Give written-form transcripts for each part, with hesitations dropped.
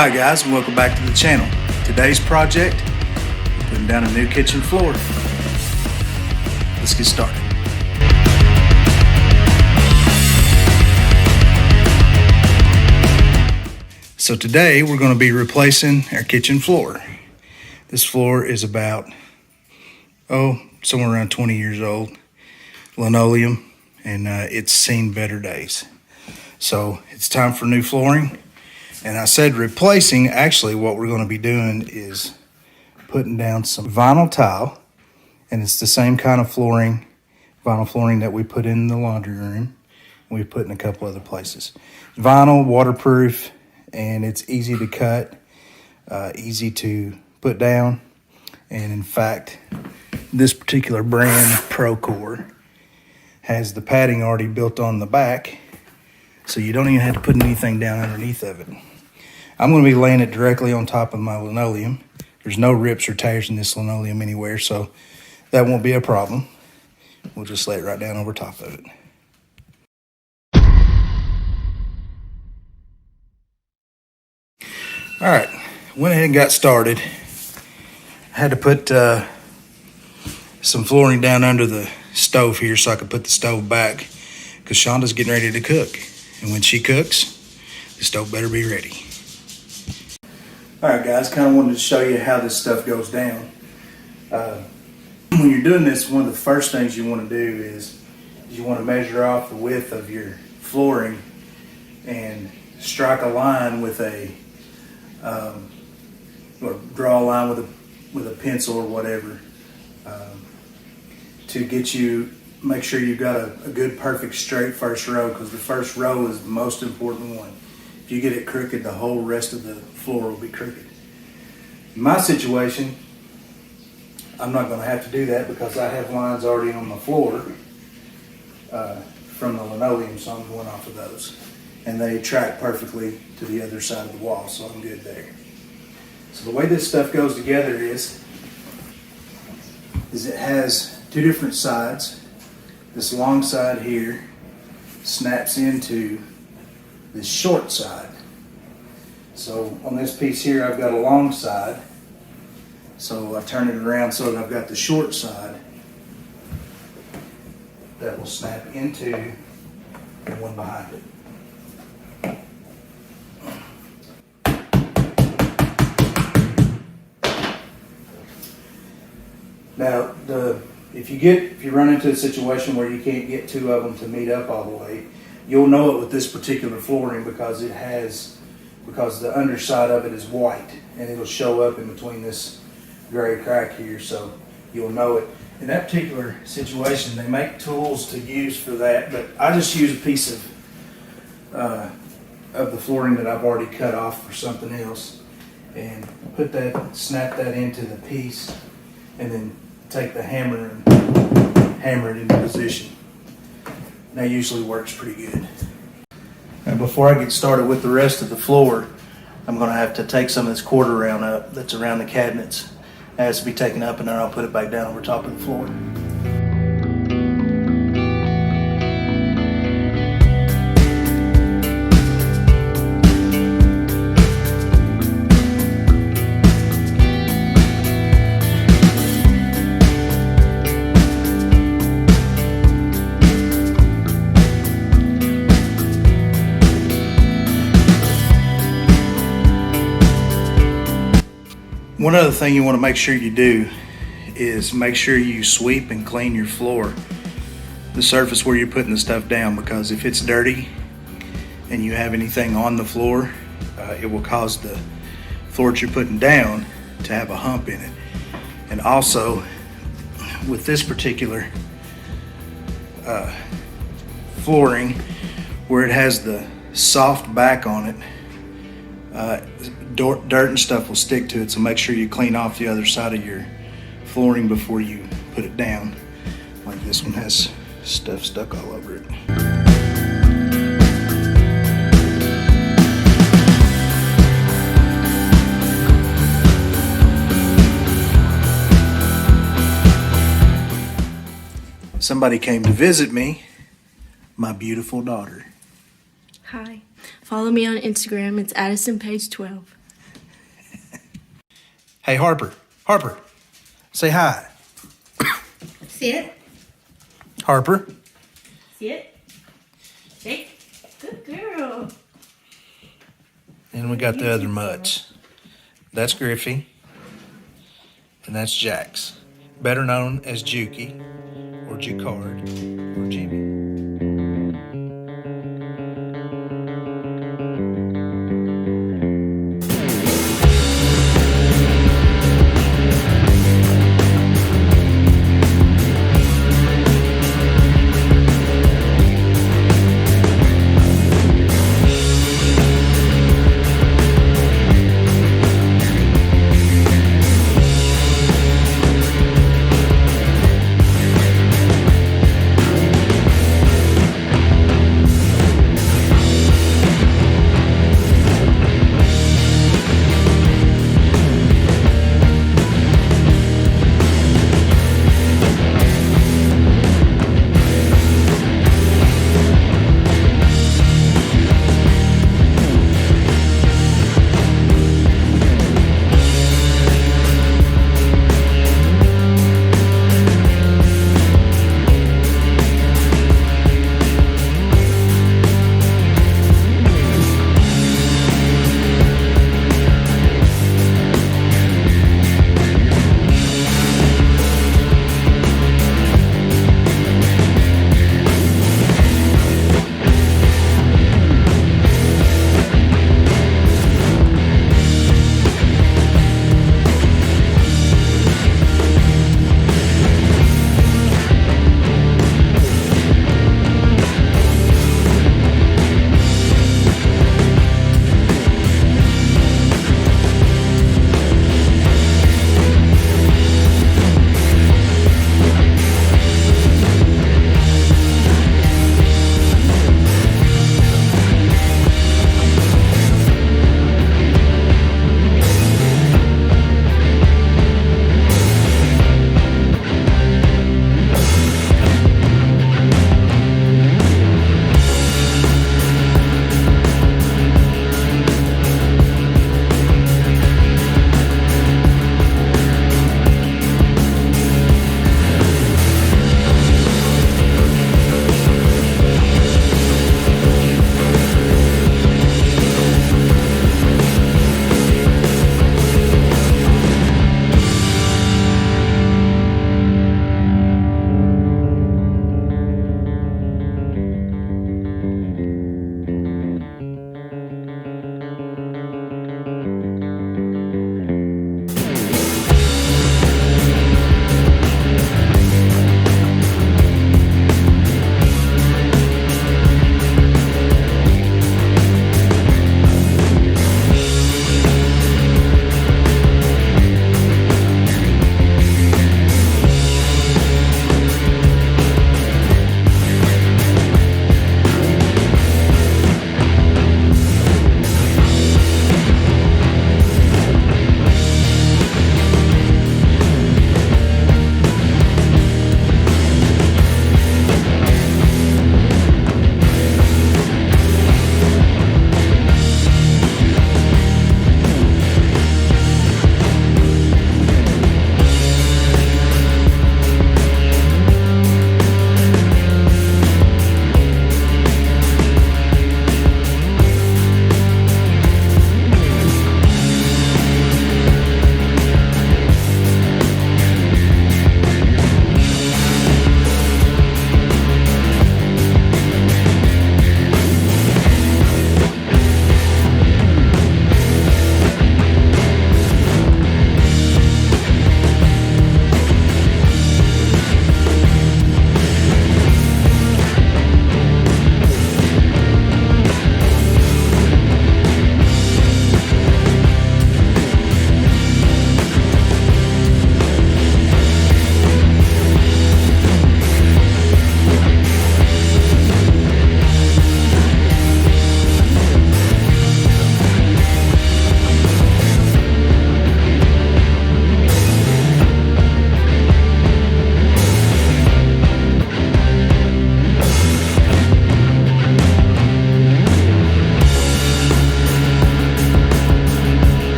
Hi guys, and welcome back to the channel. Today's project, we're putting down a new kitchen floor. Let's get started. So today we're going to be replacing our kitchen floor. This floor is about, somewhere around 20 years old. Linoleum, and it's seen better days. So it's time for new flooring. And I said replacing. Actually, what we're going to be doing is putting down some vinyl tile, and it's the same kind of flooring, vinyl flooring that we put in the laundry room. We put in a couple other places. Vinyl, waterproof, and it's easy to cut, easy to put down. And in fact, this particular brand, Procore, has the padding already built on the back, so you don't even have to put anything down underneath of it. I'm going to be laying it directly on top of my linoleum. There's no rips or tears in this linoleum anywhere, so that won't be a problem. We'll just lay it right down over top of it. All right, went ahead and got started. I had to put some flooring down under the stove here so I could put the stove back, because Shonda's getting ready to cook. And when she cooks, the stove better be ready. All right, guys, kind of wanted to show you how this stuff goes down. When you're doing this, one of the first things you want to do is you want to measure off the width of your flooring and strike a line with a, or draw a line with a pencil or whatever, to get you, make sure you've got a good, perfect, straight first row, because the first row is the most important one. If you get it crooked, the whole rest of the floor will be crooked. In my situation, I'm not going to have to do that because I have lines already on the floor from the linoleum, so I'm going off of those. And they track perfectly to the other side of the wall, so I'm good there. So the way this stuff goes together is it has two different sides. This long side here snaps into this short side. So on this piece here, I've got a long side. So I turn it around so that I've got the short side that will snap into the one behind it. Now, if you run into a situation where you can't get two of them to meet up all the way, you'll know it with this particular flooring because the underside of it is white, and it'll show up in between this gray crack here, so you'll know it. In that particular situation, they make tools to use for that, but I just use a piece of the flooring that I've already cut off for something else, and snap that into the piece, and then take the hammer and hammer it into position. That usually works pretty good. Now, before I get started with the rest of the floor, I'm going to have to take some of this quarter round up that's around the cabinets. It has to be taken up, and then I'll put it back down over top of the floor. One other thing you want to make sure you do is make sure you sweep and clean your floor, the surface where you're putting the stuff down, because if it's dirty and you have anything on the floor, it will cause the floor that you're putting down to have a hump in it. And also, with this particular flooring, where it has the soft back on it, dirt and stuff will stick to it, so make sure you clean off the other side of your flooring before you put it down. Like this one has stuff stuck all over it. Somebody came to visit me, my beautiful daughter. Hi. Follow me on Instagram. It's AddisonPage12. Hey, Harper. Harper, say hi. Sit. Harper. Sit. Shake. Good girl. And we got the other mutts. That's Griffey. And that's Jax, better known as Juki, or Jukard, or Jimmy.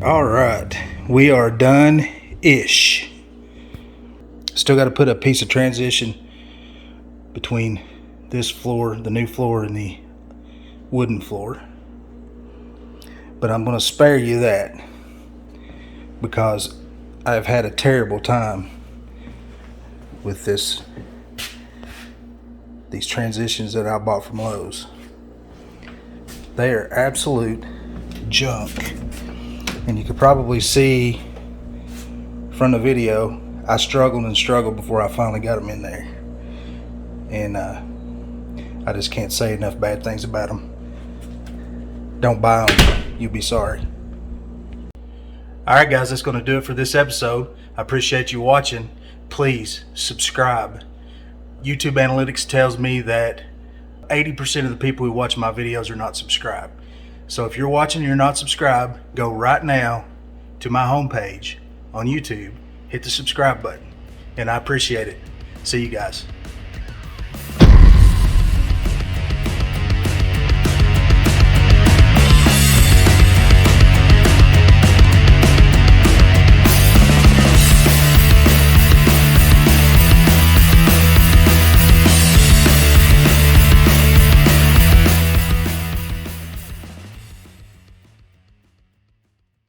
All right, we are done-ish. Still got to put a piece of transition between this floor, the new floor, and the wooden floor. But I'm going to spare you that because I've had a terrible time with these transitions that I bought from Lowe's. They are absolute junk. And you could probably see from the video, I struggled and struggled before I finally got them in there. And I just can't say enough bad things about them. Don't buy them. You'll be sorry. Alright guys, that's going to do it for this episode. I appreciate you watching. Please subscribe. YouTube analytics tells me that 80% of the people who watch my videos are not subscribed. So if you're watching and you're not subscribed, go right now to my homepage on YouTube, hit the subscribe button, and I appreciate it. See you guys.